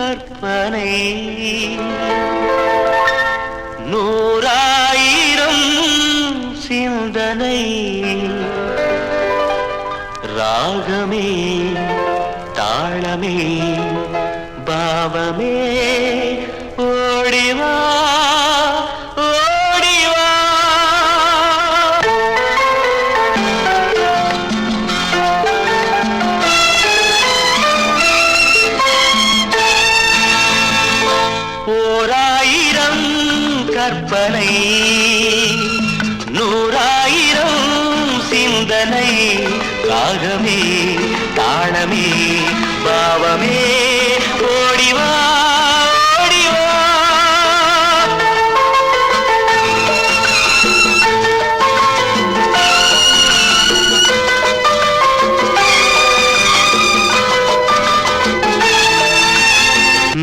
கற்பனை நூறாயிரம் சிந்தனை ராகமே தாளமே பாவமே ஓடிவா ஓடிவா ஓராயிரம் கற்பனை நூறாயிரம் சிந்தனை ராகமே தாளமே பாவமே ஓடிவா ஓடிவா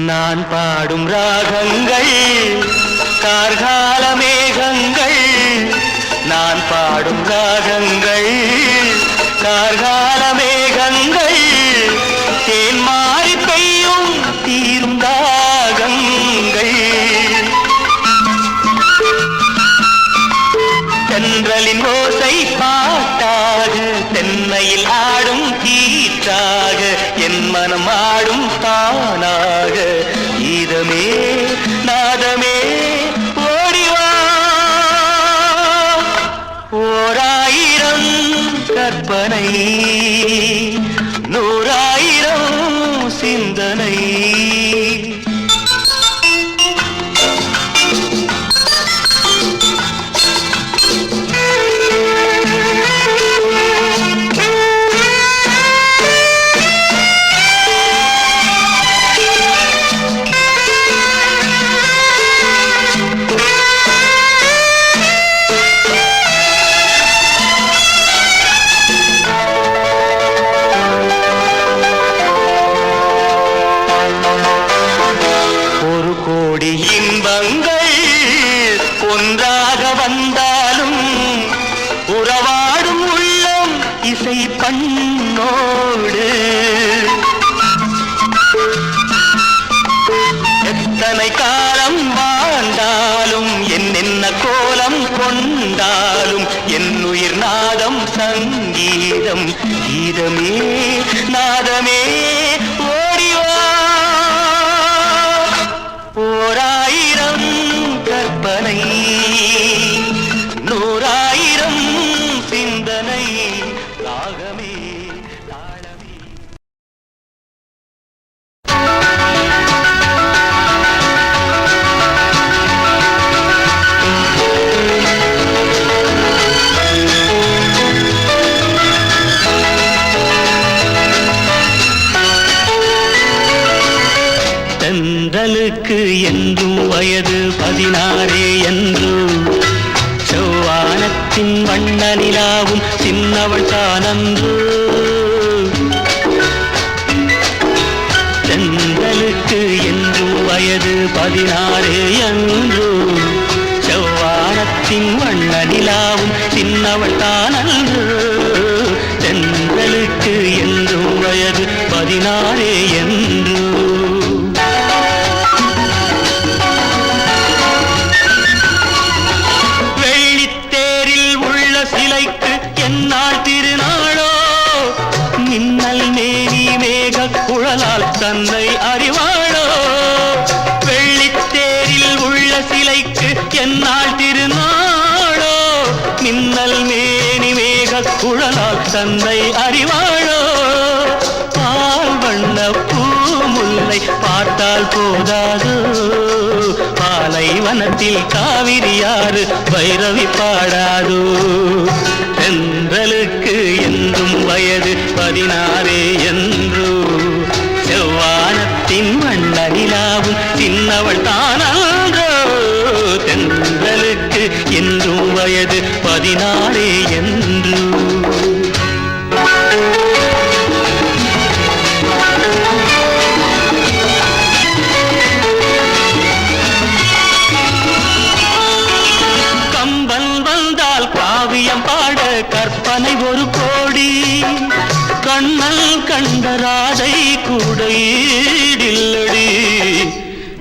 நான் பாடும் ராகங்கள் கார்கால மேகங்கள் நான் பாடும் ராகங்கள் கார்கால மேகங்கள் தேன் மாறி பெய்யும் தீரும் தாகங்கள் தென்றலின் ஓசை பாட்டாக தென்னையில் ஆடும் கீற்றாக என் மனம் ஆடும் தானாக கீதமே நாதமே ஓடிவா ஓராயிரம் கற்பனை நூறாயிரம் சிந்தனை இன்பங்கள் ஒன்றாக வந்தாலும் உறவாடும் உள்ளம் இசை பண்ணோடு எத்தனை காலம் வாழ்ந்தாலும் என்னென்ன கோலம் கொண்டாலும் என் உயிர் நாதம் சங்கீதம் கீதமே நாதமே ஓடிவா ஓராயிரம் கற்பனை நூறாயிரம் சிந்தனை ராகமே தாளமே தென்றலுக்கு என்றும் வயது 16 என்று செவ்வானத்தின் வண்ண நிலாவும் சின்னவள் தானன்று தென்றலுக்கு என்றும் வயது 16 என்று செவ்வானத்தின் வண்ண நிலாவும் சின்னவள் தானன்று தென்றலுக்கு என்றும் வயது 16 என்று சிலைக்கு என்னால் திருநாளோ மின்னல் மேனி மேக குழலால் தன்னை அறிவாளோ வெள்ளித்தேரில் உள்ள சிலைக்கு என்னால் திருநாளோ மின்னல் மேனி மேக குழலால் தன்னை அறிவாளோ பால் வண்ண பூமுல்லை பார்த்தால் போதாதோ பாலைவனத்தில் காவிரியாறு பைரவி பாடாதோ தென்றலுக்கு என்றும் வயது 16 என்று செவ்வானத்தின் வண்ண நிலாவும் சின்னவள் தானன்றோ தென்றலுக்கு என்றும் வயது 16 என்று கற்பனை ஒரு கோடி கண்ணல் கண்ட ராதை கூட ஈடில்லடி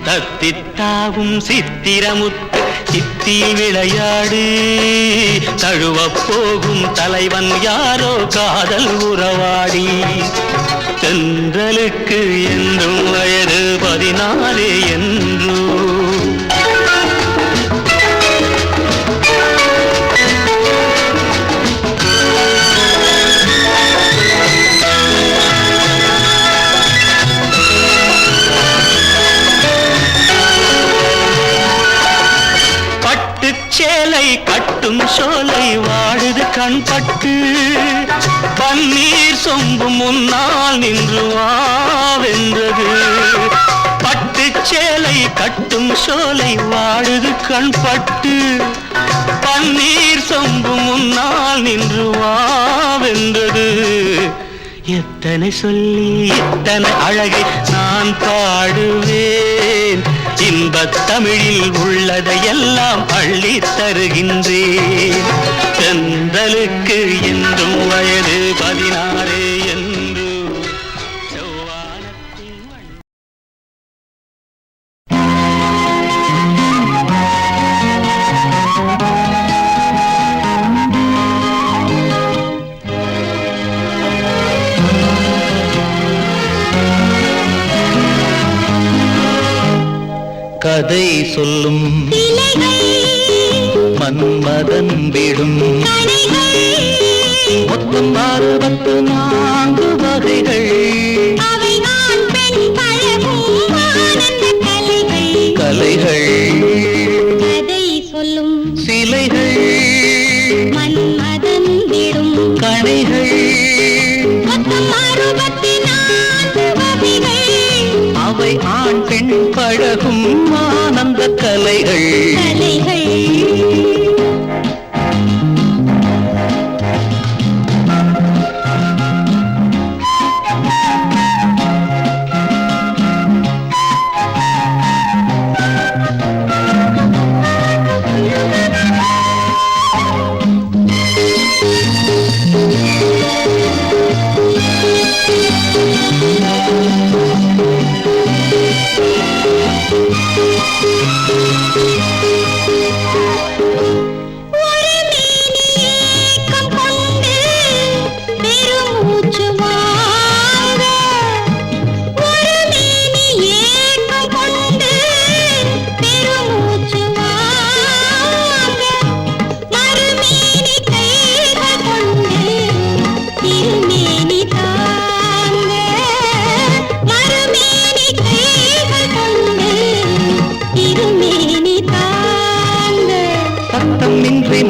தத்தித்தாவும் சித்திரமுத்து சித்தியில் விளையாடி தழுவப் போகும் தலைவன் யாரோ காதல் உறவாடி தென்றலுக்கு என்றும் வயது 14 என்றோ சேலை கட்டும் சோலை வாடுது கண்பட்டு பன்னீர் சொம்பு முன்னால் நின்று வாவென்றது பட்டு சேலை கட்டும் சோலை வாடுது கண்பட்டு பன்னீர் சொம்பு முன்னால் நின்று வாவென்றது எத்தனை சொல்லி எத்தனை அழகை நான் பாடுவேன் இன்பத் தமிழில் உள்ளதையெல்லாம் அள்ளி தருகின்றேன் தென்றலுக்கு என்றும் வயது 16 என்று செவ்வானத்தின் கதை சொல்லும் மன்மதன் விடும் மொத்தம் 64 வகைகள் கலைகள் கதை சொல்லும் சிலைகள் மன்மதன் விடும் கணைகள் மொத்தம் 64 வகைகள் அவை ஆண் பெண் பழகும் ஆனந்த கலைகள்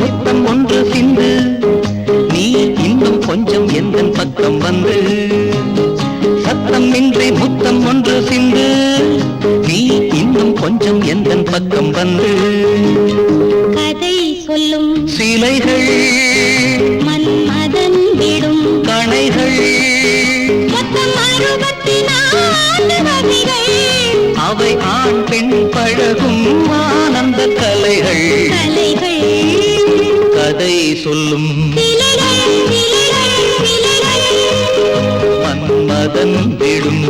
முத்தம் ஒன்று சிந்து நீ இன்னும் கொஞ்சம் எந்தன் பக்கம் வந்து சத்தம் இன்றி முத்தம் ஒன்று சிந்து நீ இன்னும் கொஞ்சம் எந்தன் பக்கம் வந்து கதை சொல்லும் சிலைகள் மன்மதன் விடும் கணைகள் மொத்தம் 64 வகைகள் அவை ஆண் பெண் பழகும் ஆனந்த கலைகள் கதை சொல்லும் மன்மதன் விடும்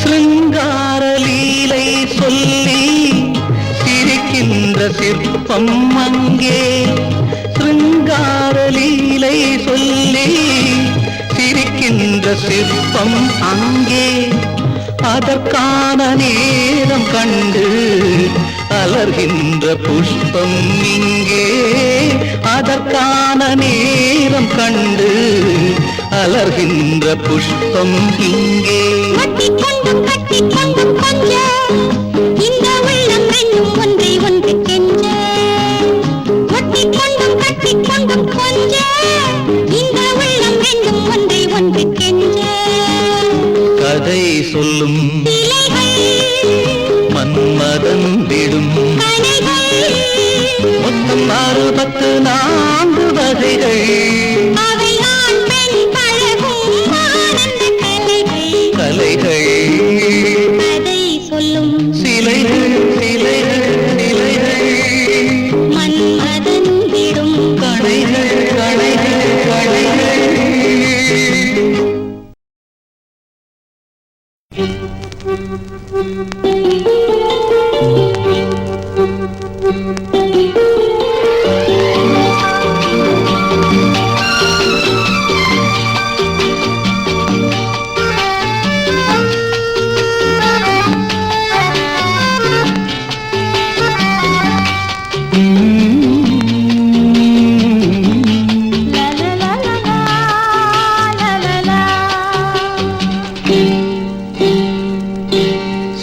சிருங்கார லீலை சொல்லி சிரிக்கின்ற சிற்பம் அங்கே சிருங்கார லீலை சொல்லி சிரிக்கின்ற சிற்பம் அங்கே அதற்கான நேரம் கண்டு அலர்கின்ற புஷ்பம் இங்கே அதற்கான நேரம் கண்டு அலர்கின்ற புஷ்பம் இங்கே கட்டிக்கொண்டும் கொஞ்சம் இந்த உள்ளம் ரெண்டும் ஒன்றை ஒன்று கெஞ்ச கட்டிக்கொண்டும் கொஞ்சம் இந்த உள்ளம் ரெண்டும் ஒன்றை ஒன்று கெஞ்ச கதை சொல்லும் மன்மதன் விடும் மொத்தம் 64 வகைகள் அவை ஆண் பெண்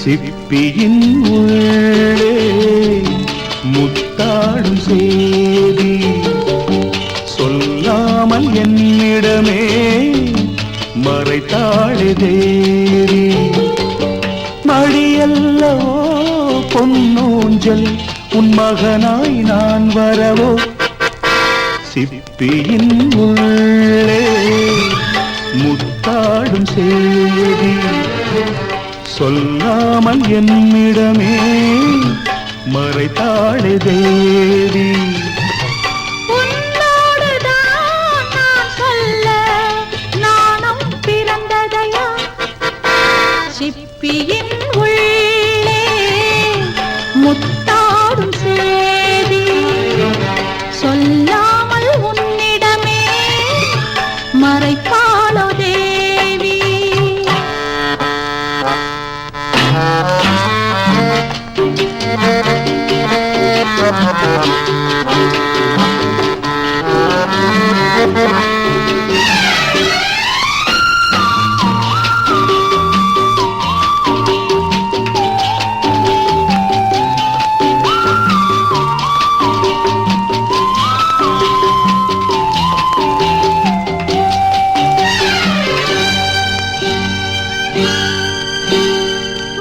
சிப்பியின் உள்ளே முத்தாடும் சேதி சொல்லாமல் என்னிடமே மறைத்தாளே தேவி. மடியல்லவோ பொன்னூஞ்சல் உன் மகனாய் நான் வரவோ. சிப்பியின் உள்ளே முத்தாடும் சேதி சொல்லாமல் என்னிடமே மறைத்தாளே தேவி. உன்னோடுதான் நான் சொல்ல நானும் பிறந்ததையா. சிப்பியின் உள்ளே முத்தாடும் சேதி சொல்லாமல் உன்னிடமே மறைப்பாளோ தேவி.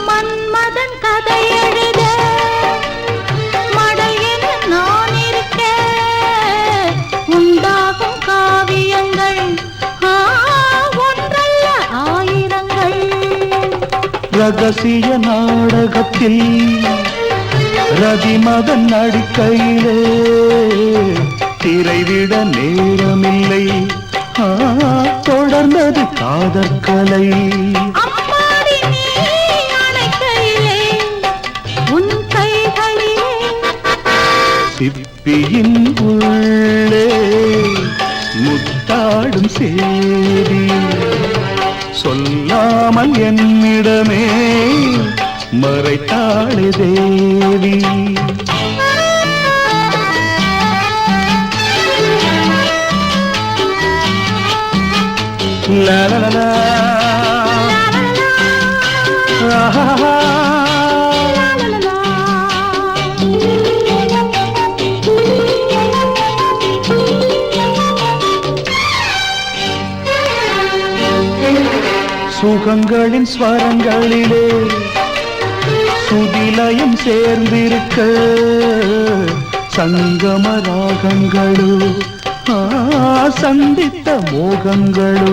மன்மதன் கதை எழுத மடல் என நான் இருக்க உண்டாகும் காவியங்கள் ஒன்றல்ல ஆயிரங்கள். ரகசிய நாடகத்தில் ரதிமதன் நடிக்கையிலே திரைவிட நேரமில்லை. தொடர்ந்தது காதற்கலை. அம்மாடி நீ அணைக்கையிலே உன் கைகளிலே. சிப்பியின் உள்ளே முத்தாடும் சேதி சொல்லாமல் என்னிடமே மறைத்தாளே தேவி. லா லா லா லா. ஆஹா. சுகங்களின் ஸ்வரங்களிலே சுதிலயம் சேர்ந்திருக்க சங்கம ராகங்களோ சந்தித்த மோகங்களோ.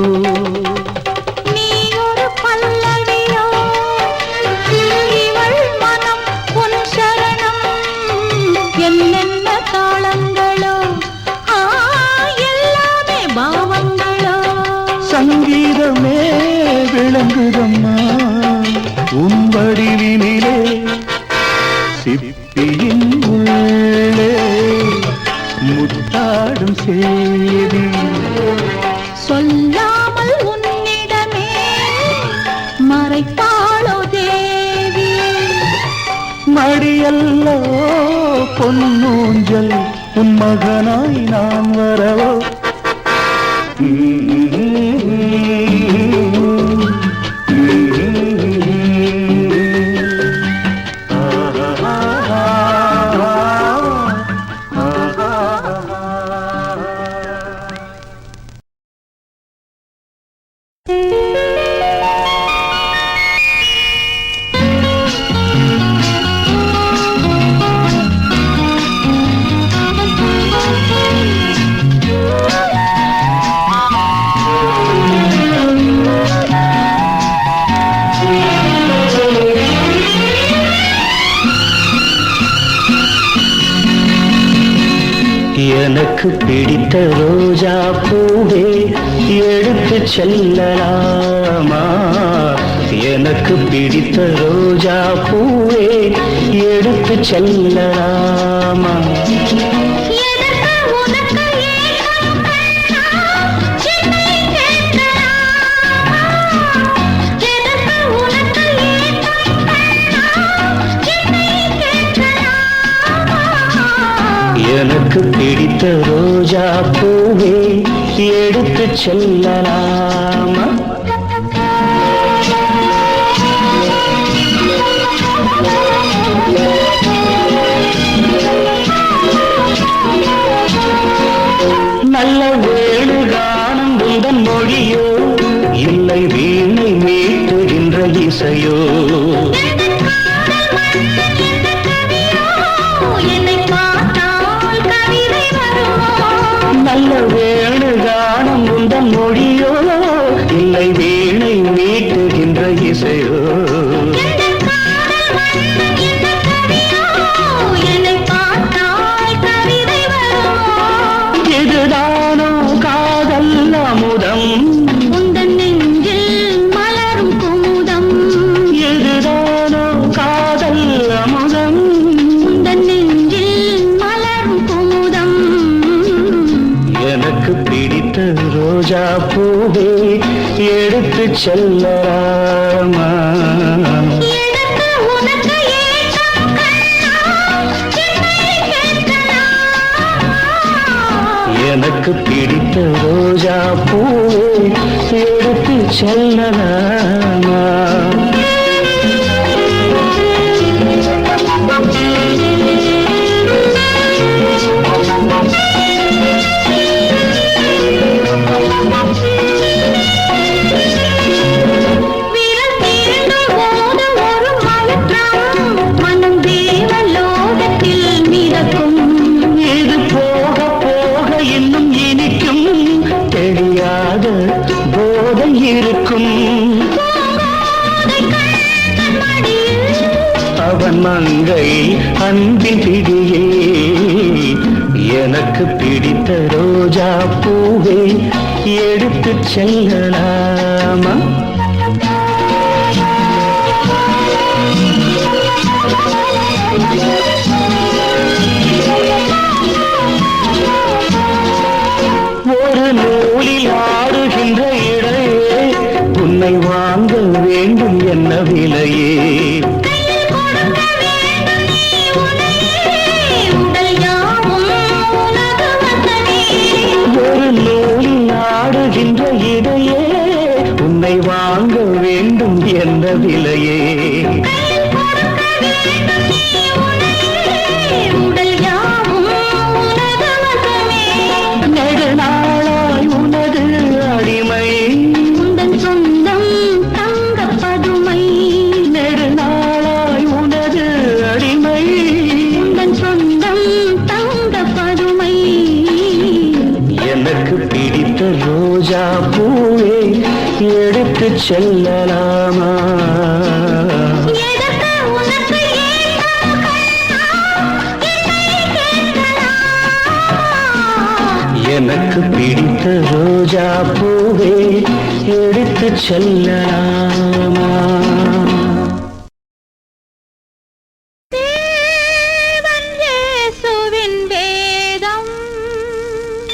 நீ ஒரு பல்லவியோ இவள் மனம் உன் சரணம். என்னென்ன தாளங்களோ எல்லாமே பாவங்களோ. சங்கீதமே விளங்குதம்மா உன் வடிவினிலே. சிப்பியின் உள்ளே முத்தாடும் சேதி சொல்லாமல் உன்னிடமே மறைத்தாளோ தேவி. மடியல்லோ பொன்னூஞ்சல் உன் மகனாய் நான் வரவோ. எனக்கு பிடித்த ரோஜா பூவே எடுத்து செல்லலாமா எனக்கு பிடித்த ரோஜா பூவே எடுத்து செல்லலாமா? எனக்கு பிடித்த ரோஜா பூவே எடுத்து செல்லலாமா? நல்ல வேணுகானம் உந்தன் மொழியோ இல்லை வீணை மீட்டுகின்ற இசையோ? நல்ல வேணுகானம் உந்தன் மொழியோ இல்லை வீணை மீட்டுகின்ற இசையோ? இதுதானோ காதல் அமுதம் உந்தன் நெஞ்சில் மலரும் குமுதம்? இதுதானோ காதல் அமுதம் உந்தன் நெஞ்சில் மலரும் குமுதம்? எனக்கு பிடித்த ரோஜா பூவே எடுத்து செல்லலாமா? எனக்கு பிடித்த ரோஜா பூவே எடுத்து செல்லலாமா? இது போக போக இன்னும் இனிக்கும் தெரியாத போதை இருக்கும். அவன் மங்கை அன்பின் பிடியே எனக்கு பிடித்த ரோஜா பூவே எடுத்து செல்லலாமா? ஒரு நூலில் ஆடுகின்ற இடையே உன்னை வாங்க வேண்டும் என்ன விலையே? ஒரு நூலில் ஆடுகின்ற இடையே உன்னை வாங்க வேண்டும் என்ன விலையே? நெடுநாளாய் உனது அடிமை உந்தன் சொந்தம் தங்க பதுமை. நெடுநாளாய் உனது அடிமை உந்தன் சொந்தம் தங்க பதுமை. எனக்கு பிடித்த ரோஜா பூவே எடுத்து செல்லலாமா? எனக்கு பிடித்த ரோஜா பூவே எடுத்து செல்லலாமா?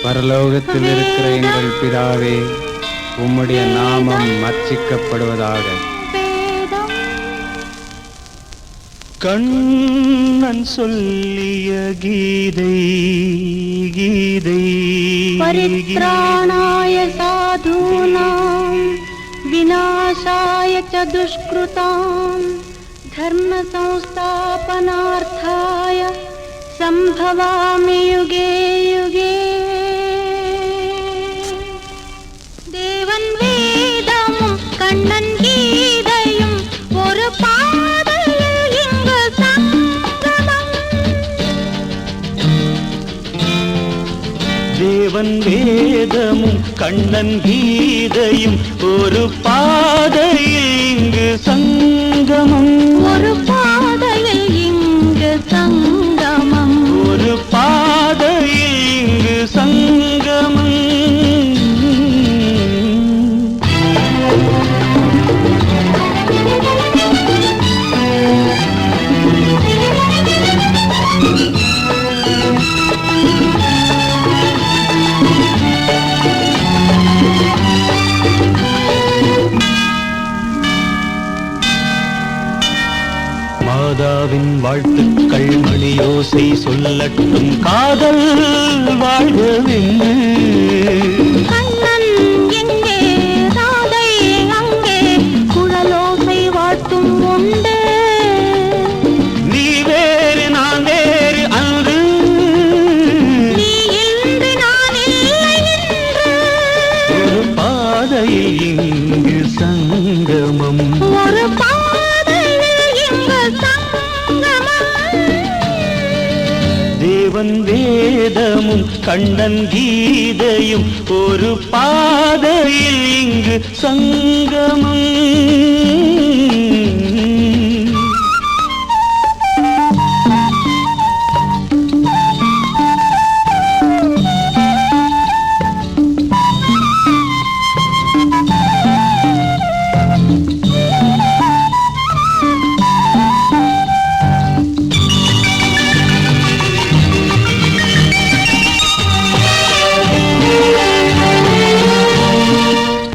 பரலோகத்தில் இருக்கிற எங்கள் பிதாவே, உம்முடைய நாமம் அர்ச்சிக்கப்படுவதாக. கண்ணன் சொல்லிய கீதை கீதை परित्राणाय साधूनां विनाशाय च दुष्कृतां धर्म संस्थापनार्थाय संभवामि युगे युगे. देवन वेदमुம் கண்ணன் கீதையும் ஒரு பாதையில் இங்கு சங்கமம். தேவன் வேதமும் கண்ணன் கீதையும் ஒரு பாதையில் இங்கு சங்கமம். ஒரு பாதையில் இங்கு சங்கமம். ஒரு பாதையில் இங்கு சங்கமம். மாதாவின் வாழ்த்துக்கள் மணியோசை சொல்லட்டும் காதல் வாழ்கவென்று. கண்ணன் எங்கே ராதை அங்கே குழலோசை வாழ்த்தும் உண்டு. நீ வேறு நான் வேறு அன்று நீ இன்று நான் இல்லை என்று ஒரு பாதையில் இங்கு சங்கமம். ஒரு பாதையில் இங்கு சங்கமம். தேவன் வேதமும் கண்ணன் கீதையும் ஒரு பாதையில் இங்கு சங்கமம்.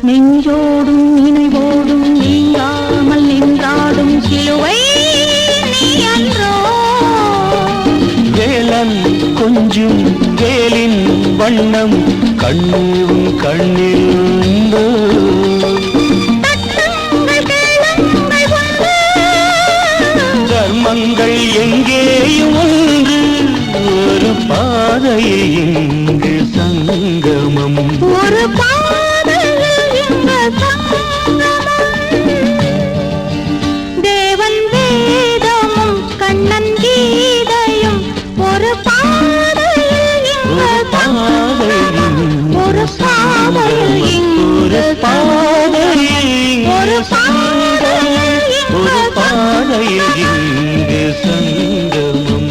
நெஞ்சோடும் நினைவோடும் நீங்காமல் நின்றாடும் சிலுவை நீ அன்றோ. வேலன் கொஞ்சும் வேலின் வண்ணம் கண்ணீரும் கண்ணில் உண்டு. தட்டுங்கள் கேளுங்கள் ஒன்று. தர்மங்கள் எங்கேயும் ஒன்று ஒரு பாதையில் இங்கு சங்கமம். ஒரு பாதையில் இங்கு சங்கமம். தேவன் வேதமும் கண்ணன் கீதையும் ஒரு பாதையில் இங்கு சங்கமம். ஒரு பாதையில் இங்கு பாதையில் ஒரு பாதையில் ஒரு இங்கு பாதையில் இங்கு சங்கமம்.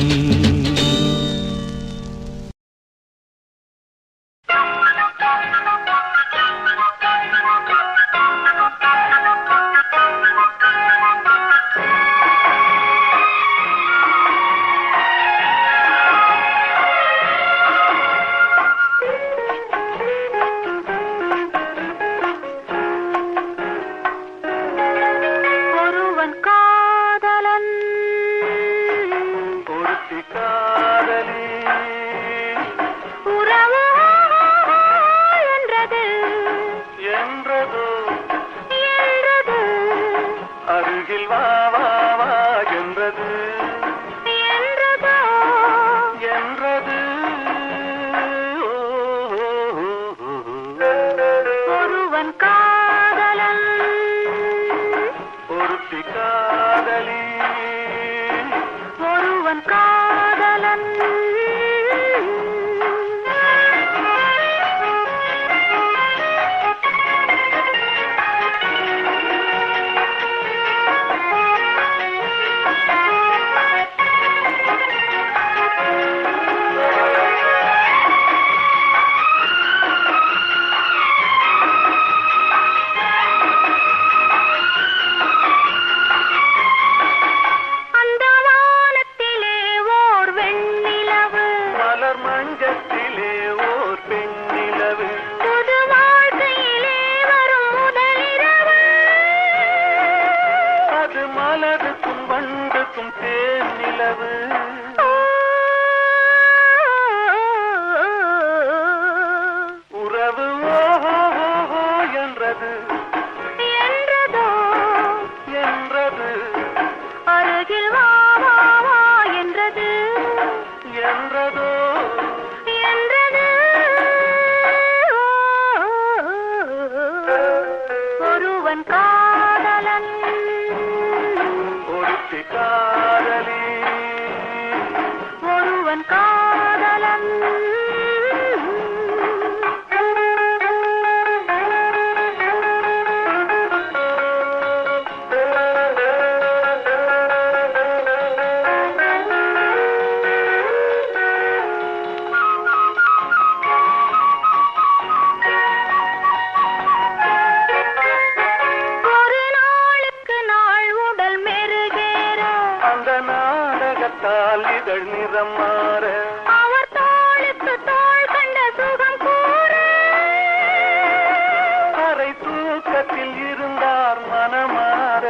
ஒருவன் காதலன் ஒருத்தி காதலி உறவோ என்றது என்றதோ என்றது அருகில் வா வா வா என்றது என்றதோ என்றது. ஒருவன் காதலன் ஒருத்தி காதலி ஒருவன் காதலன் அந்த வானத்திலே ஓர் வெண்ணிலவு மலர் மஞ்சத்திலே ஓர் பெண்ணிலவு புது வாழ்க்கையிலே வரும் முதலிரவு. அது மலருக்கும் வண்டுக்கும் தேனிலவு. உறவு ஓஹோ ஓஹோ என்றது என்றதோ என்றது அருகில் வா வா வா என்றது என்றதோ என்றது. ஒருவன் காதலன் ஒருத்தி காதலி ஒருவன் காதலன் ஒரு நாளுக்கு நாள் உடல் மெருகேற அந்த நாடகத்தால் இதழ் நிறம் மாற அவர் தோளுக்கு தோள் கண்ட சுகம் கூற அரை தூக்கத்தில் இருந்தார் மனமாற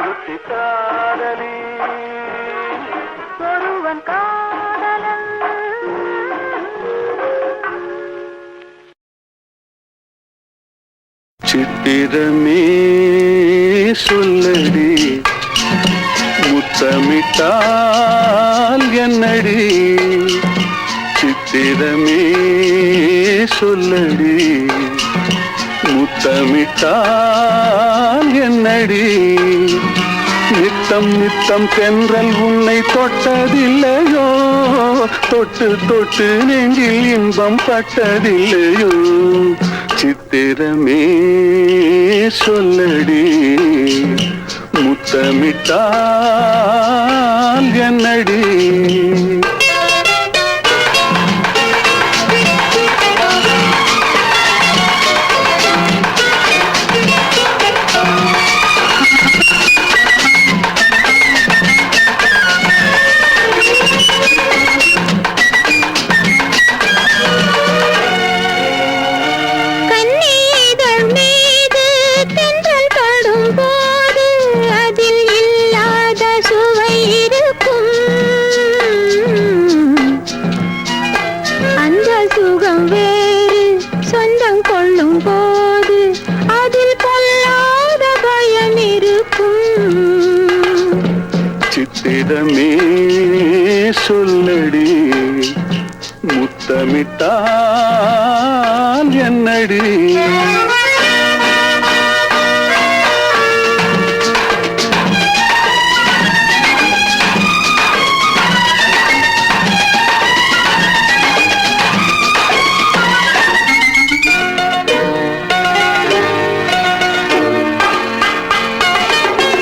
ஒருத்தி காதலி ஒருவன் காதலன் சித்திரமே சொல்லடி முத்தமிட்டால் என்னடி சித்திரமே சொல்லடி முத்தமிட்டால் என்னடி நித்தம் நித்தம் தென்றல் உன்னை தொட்டதில்லையோ தொட்டு தொட்டு நெஞ்சில் இன்பம் பட்டதில்லையோ சித்திரமே சொல்லடி முத்தமிட்டால் என்னடி சித்திரமே சொல்லடி முத்தமிட்டால் என்னடி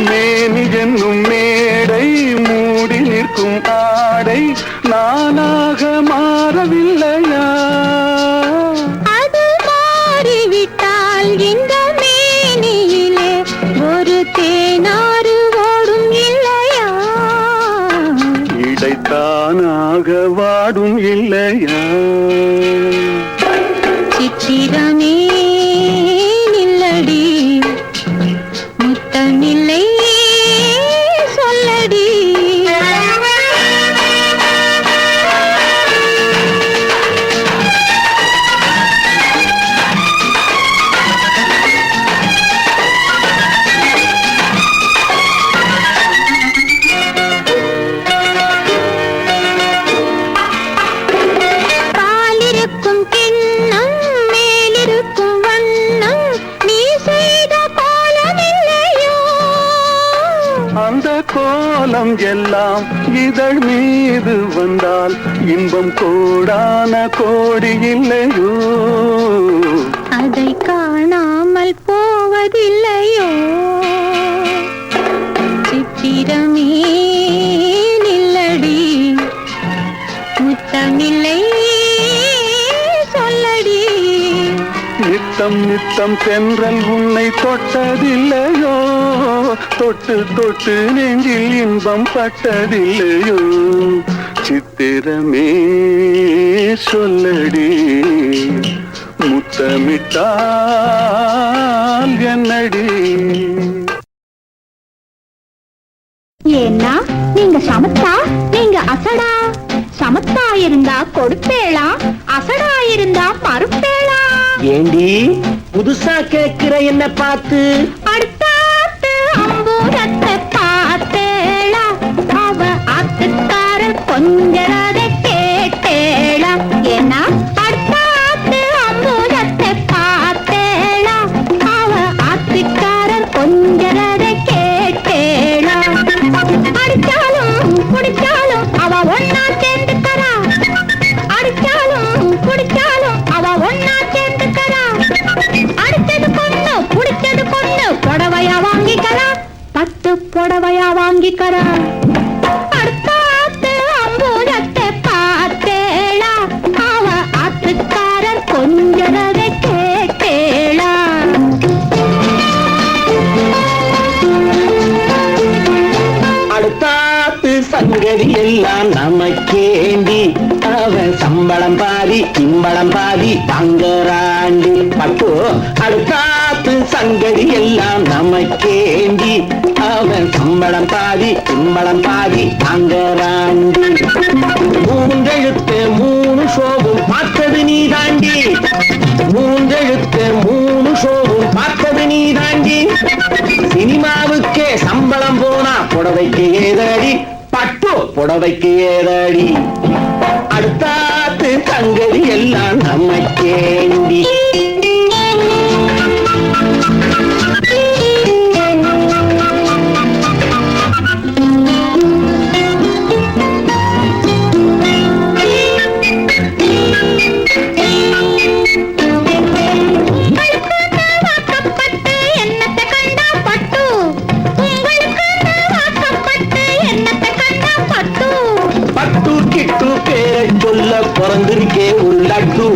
மேனி என்னும் மேடை மூடி நிற்கும் ஆடை நானாக மாறவில்லையா அது மாறிவிட்டால் இந்த மேனியிலே ஒரு தேனாறு ஓடும் இல்லையா இடைத்தானாக வாடும் இல்லையா சித்திரமே நில்லடி முத்தமில்லை சொல்லடி பாலிருக்கும் கிண்ணம் மேலிருக்கும் வண்ணம் நீ செய்த கோலமில்லையோ அந்த கோலம் எல்லாம் இதழ் மீது வந்தால் இன்பம் கோடான கோடி இல்லையோ அதை காணாமல் போவதில்லையோ சித்திரமே நில்லடி முத்தமில்லை சொல்லடி நித்தம் நித்தம் தென்றல் உன்னை தொட்டதில்லையோ தொட்டு தொட்டு நெஞ்சில் இன்பம் பட்டதில்லையோ சித்திரமே சொல்லடி முத்தமிட்டால் என்னடி ஏன்னா நீங்க சமத்தா நீங்க அசடா சமத்தா இருந்தா கொடுப்பேளா அசடா இருந்தா மறுப்பேளா ஏண்டி புதுசா கேக்குற என்ன பார்த்து அடுத்தாத்து அம்பூரத்தை பார்த்தேளா அவ ஆத்துக்கார கொஞ்சரத கேட்டேளா ஏன்னா அடுத்தாத்து அம்பூரத்தை பார்த்தேளா அவ ஆத்துக்காரர் கொஞ்சரத கேட்டேளா அடிச்சாலும் குடிச்சாலும் அவ ஒன்னா சேர்ந்துக்கறா அடிச்சாலும் குடிச்சாலும் அவ ஒன்னா சேர்ந்துக்கறா அடிச்சது பொண்ணு புடிச்சது பொண்ணு புடவையா வாங்கிக்கறா 10 புடவையா வாங்கிக்கறா அடுத்தாத்து அம்பூரத்தை பார்த்தேளா அவ ஆத்துக்காரர் கொஞ்சரத கேட்டேளா அடுத்தாத்து சங்கதி எல்லாம் நமக்கேண்டி அவன் சம்பளம் பாதி இம்பளம் பாதி வாங்கறாண்டி பட்டு அடுத்தாத்து சங்கதி எல்லாம் நமக்கேண்டி அவன் சம்பளம் பாதி இம்பளம் பாதி வாங்கறாண்டி மூன்றெழுத்து மூணு ஷோவும் பார்த்தது நீ தாண்டி மூன்றெழுத்து மூணு ஷோவும் பார்த்தது நீ தாண்டி சினிமாவுக்கே சம்பளம் போனா புடவைக்கு ஏதடி பட்டு புடவைக்கு ஏதடி அடுத்தாத்து தங்கதி எல்லாம் நமக்கேண்டி பிறந்திருக்கே ஒரு லட்டு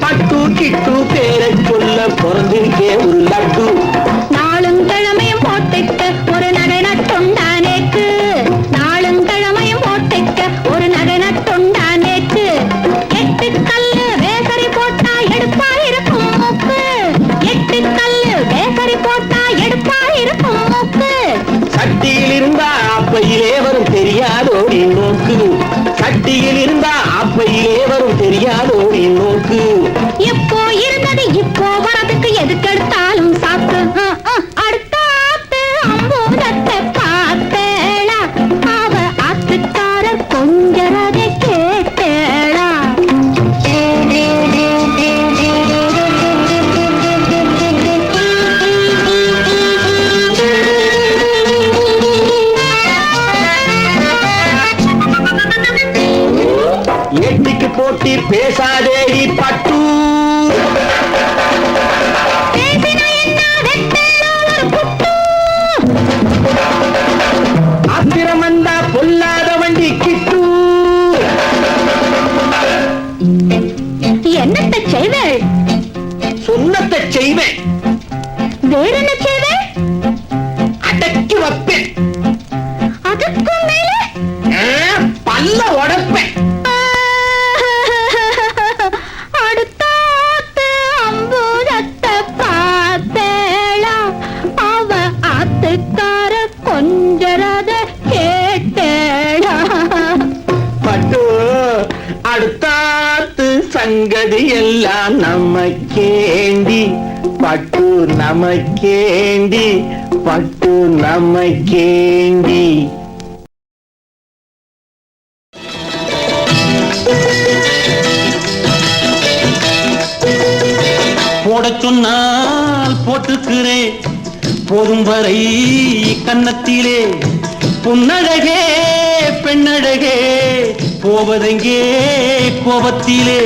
பட்டு கிட்டு பேரை சொல்ல பிறந்திருக்கே ஒரு லட்டு நாளும் கிழமையும் போட்டுக்க ஒரு நகை நட்டுண்டானேக்கு நாளும் கிழமையும் போட்டுக்க ஒரு நகை நட்டுண்டானேக்கு 8 கல்லு வேசரி போட்டா எடுப்பா இருக்கும் மூக்கு 8 கல்லு வேசரி போட்டா எடுப்பா இருக்கும் மூக்கு சட்டியில் இருந்தா அப்பையிலே வரும் தெரியாதோ நோக்கு சட்டியில் இருந்தா அப்பையிலே வரும் தெரியாதோ நோக்கு இப்போ இருந்தது இப்போ வரதுக்கு எதுக்கெடுத்தாலும் சாத்து அடுத்தாத்து அம்பூதத்தை பார்த்தேளா அவ ஆத்துக்காரர் கொஞ்சரதை கேட்டேளா எட்டிக்கு போட்டி பேசாதேடி பட்டு ஆத்திரம் வந்தா பொல்லாத வண்டி கிட்டு என்னத்தை செய்வேள் சொன்னத்தை செய்வேன் வேற என்ன செய்வேள் அடக்கி வைப்பேன் அதுக்கும் மேலே பல்ல உடைப்பேன் அடுத்தாத்து அம்பூதத்தை பார்த்தேளா அவ ஆத்துக்கார கொஞ்சரத கேட்டேளா பட்டு அடுத்தாத்து சங்கதி எல்லாம் நமக்கேண்டி பட்டு நமக்கேண்டி பட்டு நமக்கேண்டி போட சொன்னால் போட்டுக்கிறேன் போதும் வரை கன்னத்திலே பொன்னழகே பெண்ணழகே போவதெங்கே கோபத்திலே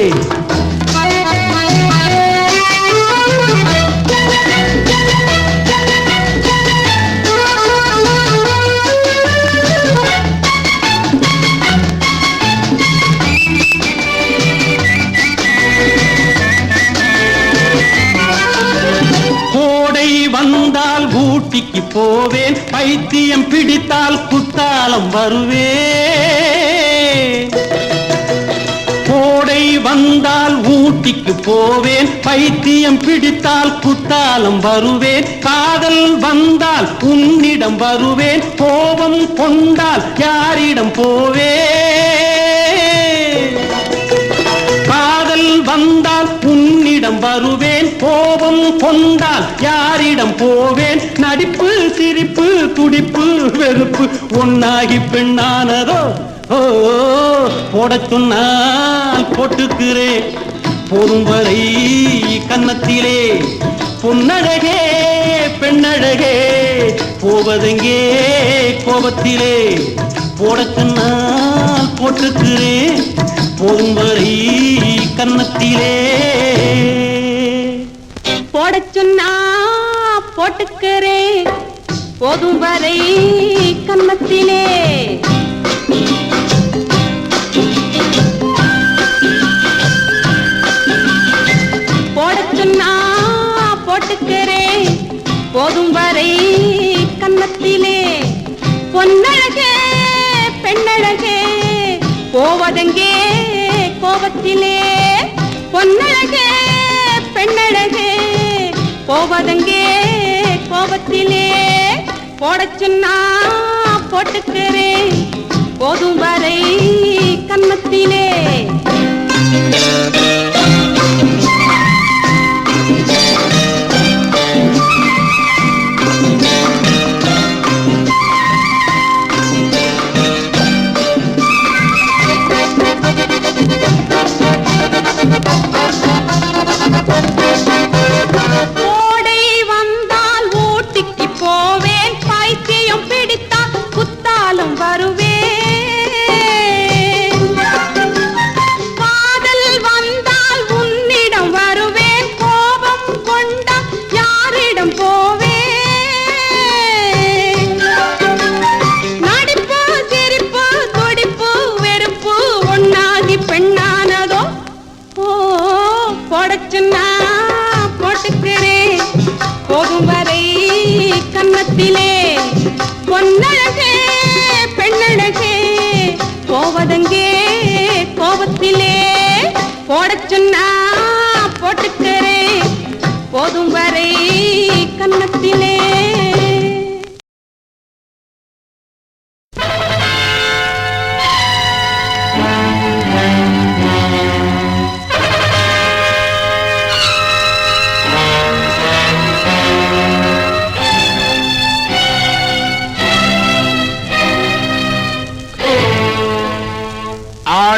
வந்தால் ஊட்டிக்கு போவேன் பைத்தியம் பிடித்தால் குத்தாலம் வருவேன் கோடை வந்தால் ஊட்டிக்கு போவேன் பைத்தியம் பிடித்தால் குத்தாலம் வருவேன் காதல் வந்தால் உன்னிடம் வருவேன் கோபம் கொண்டால் யாரிடம் போவேன் காதல் வந்தால் உன்னிடம் வருவேன் கோபம் கொண்டால் யாரிடம் போவேன் நடிப்பு சிரிப்பு துடிப்பு வெறுப்பு ஒன்னாகி பெண்ணானதோ ஓ போட சொன்னால் போட்டுக்கிறேன் போதும் வரை கன்னத்திலே பொன்னழகே பெண்ணழகே போவதெங்கே கோபத்திலே போட சொன்னால் போட்டுக்கிறேன் போதும் வரை கன்னத்திலே போடச் சொன்னா போட்டுக்கிறேன் போதும் வரை கன்னத்திலே போடச் சொன்னா போட்டுக்கிறேன் போதும் வரை கன்னத்திலே பொன்னழகே பெண்ணழகே போவதெங்கே கோபத்திலே பொன்னழகே பெண்ணழகே போவதெங்கே கோபத்திலே போடச் சொன்னா போட்டுக்கிறேன் போதும் வரை கன்னத்திலே கோடை வந்தால் ஊட்டிக்கு போவேன் பைத்தியம் பிடித்தால் குத்தாலும் வருவேன் காதல் வந்தால் உன்னிடம் வருவேன் கோபம் கொண்டால் யாரிடம் போவேன் நடிப்பு சிரிப்பு துடிப்பு வெறுப்பு ஒன்னாகி பெண்ணானதோ ஓ போடச்சுன்னா போட்டுக்கிறேன் போகும் வரை கன்னத்திலே பொன்னழகே பெண்ணழகே போவதங்கே கோபத்திலே போடச் சொன்னா போட்டுக்கிறேன் போதும் வரை கன்னத்திலே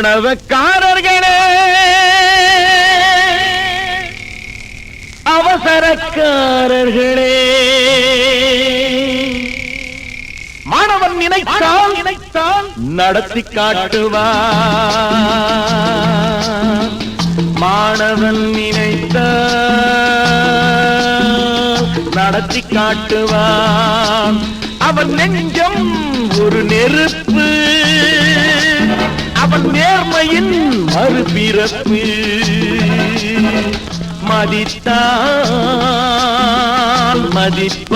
ஆணவக்காரர்களே அவசரக்காரர்களே மாணவன் நினைத்தால் நடத்தி காட்டுவான் மாணவன் நினைத்தால் நடத்தி காட்டுவான் அவன் நெஞ்சம் ஒரு நெருப்பு அவன் நேர்மையின் மறுபிறப்பு மதித்தால் மதிப்பான்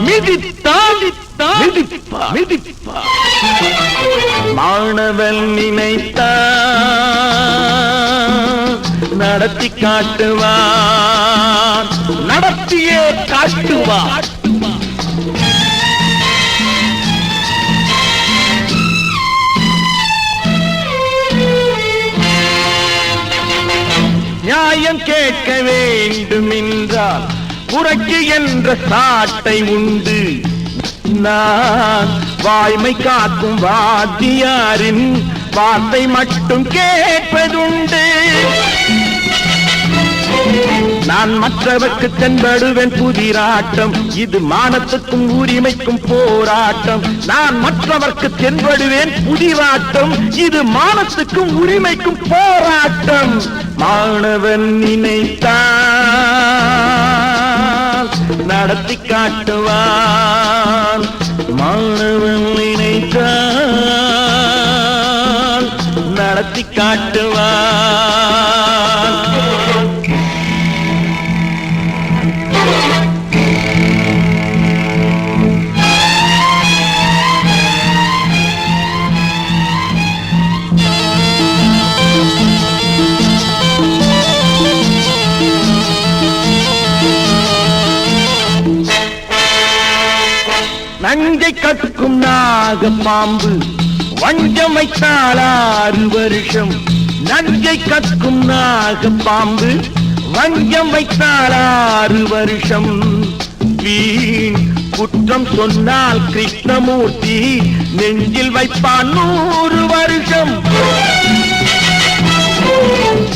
மிதித்தால் மிதிப்பான் மாணவன் நினைத்தான் நடத்தி காட்டுவான் நடத்தியே காட்டுவான் நியாயம் கேட்க வேண்டும் என்றால் புரட்சி என்ற சாட்டை உண்டு நான் வாய்மை காக்கும் வாத்தியாரின் வார்த்தை மட்டும் கேட்பதுண்டு நான் மற்றவர்க்கு தென்படுவேன் புதிராட்டம் இது மானத்துக்கும் உரிமைக்கும் போராட்டம் நான் மற்றவர்க்கு தென்படுவேன் புதிராட்டம் இது மானத்துக்கும் உரிமைக்கும் போராட்டம் மாணவன் நினைத்தான் நடத்தி காட்டுவான் மாணவன் நினைத்தான் நடத்தி காட்டுவான் நஞ்சை கற்கும் நாக பாம்பு வஞ்சம் வைத்தால் 6 வருஷம் நஞ்சை கற்கும் நாக பாம்பு வஞ்சம் வைத்தால் 6 வருஷம் வீண் குற்றம் சொன்னால் கிருஷ்ணமூர்த்தி நெஞ்சில் வைப்பான் 100 வருஷம்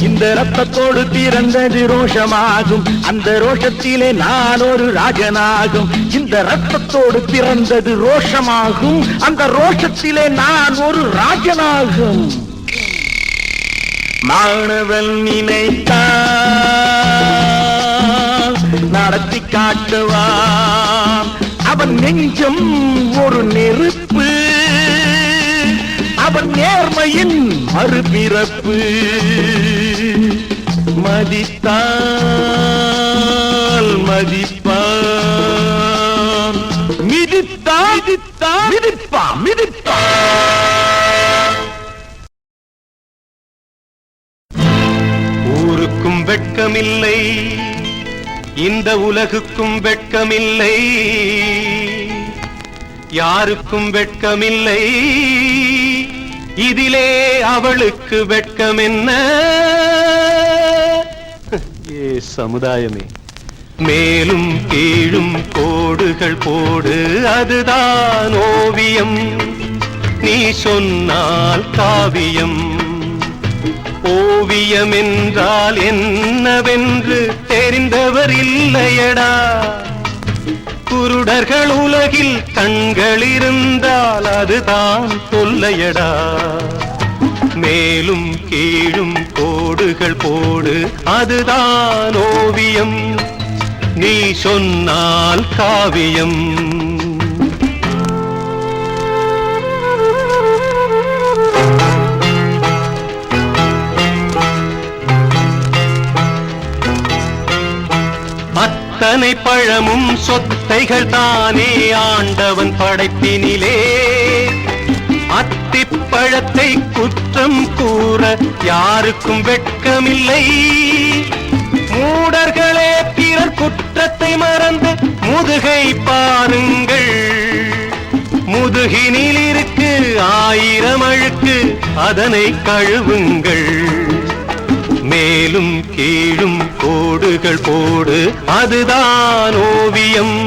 இந்த ரத்தத்தோடு பிறந்தது ரோஷமாகும் அந்த ரோஷத்திலே நான் ஒரு ராஜனாகும் இந்த ரத்தத்தோடு பிறந்தது ரோஷமாகும் அந்த ரோஷத்திலே நான் ஒரு ராஜனாகும் மாணவன் நினைத்தான் நடத்தி காட்டுவான் அவன் நெஞ்சம் ஒரு நெருப்பு அவன் நேர்மையின் மறுபிறப்பு மதித்தால் மதிப்பான் மிதித்தால் மிதிப்பான் ஊருக்கும் வெட்கமில்லை இந்த உலகுக்கும் வெட்கமில்லை யாருக்கும் வெட்கமில்லை, இதிலே அவளுக்கு வெட்கம் என்ன? ஏ சமுதாயமே, மேலும் கீழும் கோடுகள் போடு, அதுதான் ஓவியம். நீ சொன்னால் காவியம். ஓவியம் என்றால் என்னவென்று தெரிந்தவர் இல்லையடா. குருடர்கள் உலகில் கண்கள் இருந்தால் அதுதான் தொல்லையடா. மேலும் கீழும் கோடுகள் போடு, அதுதான் ஓவியம். நீ சொன்னால் காவியம். அத்தனை பழமும் சொத்தைகள் தானே ஆண்டவன் படைப்பினிலே. அத்திப்பழத்தை குற்றம் கூற யாருக்கும் வெட்கமில்லை. மூடர்களே, பிறர் குற்றத்தை மறந்து முதுகை பாருங்கள். முதுகினில் இருக்கு 1000 அழுக்கு, அதனை கழுவுங்கள். மேலும் கீழும் கோடுகள் போடு, அதுதான் ஓவியம்.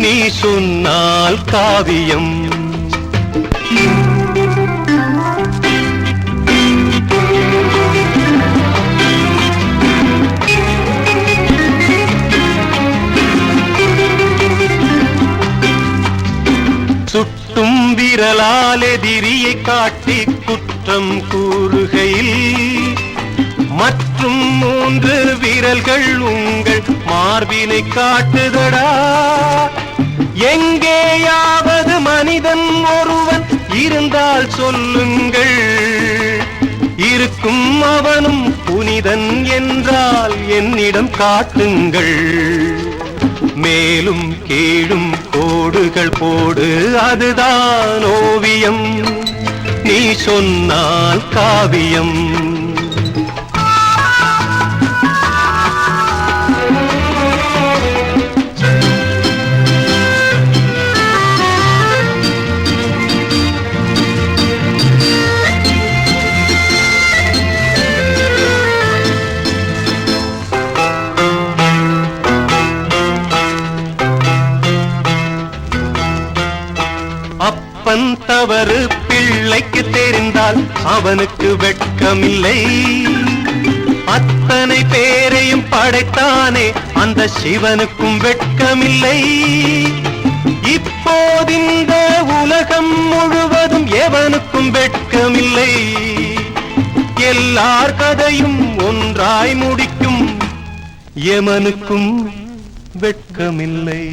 நீ சொன்னால் காவியம். சுட்டும் விரலால் எதிரியை காட்டி குற்றம் கூறுகையில் மற்றும் 3 விரல்கள் உங்கள் மார்பினை காட்டுதடா. எங்கேயாவது மனிதன் ஒருவன் இருந்தால் சொல்லுங்கள். இருக்கும் அவனும் புனிதன் என்றால் என்னிடம் காட்டுங்கள். மேலும் கீழும் கோடுகள் போடு, அதுதான் ஓவியம். நீ சொன்னால் காவியம். அப்பன் தவறு பிள்ளைக்கு தெரிந்தால் அவனுக்கு வெட்கமில்லை. அத்தனை பேரையும் படைத்தானே அந்த சிவனுக்கும் வெட்கமில்லை. இப்போதிந்த உலகம் முழுவதும் எவனுக்கும் வெட்கமில்லை. எல்லார் கதையும் ஒன்றாய் முடிக்கும் எமனுக்கும் வெட்கமில்லை.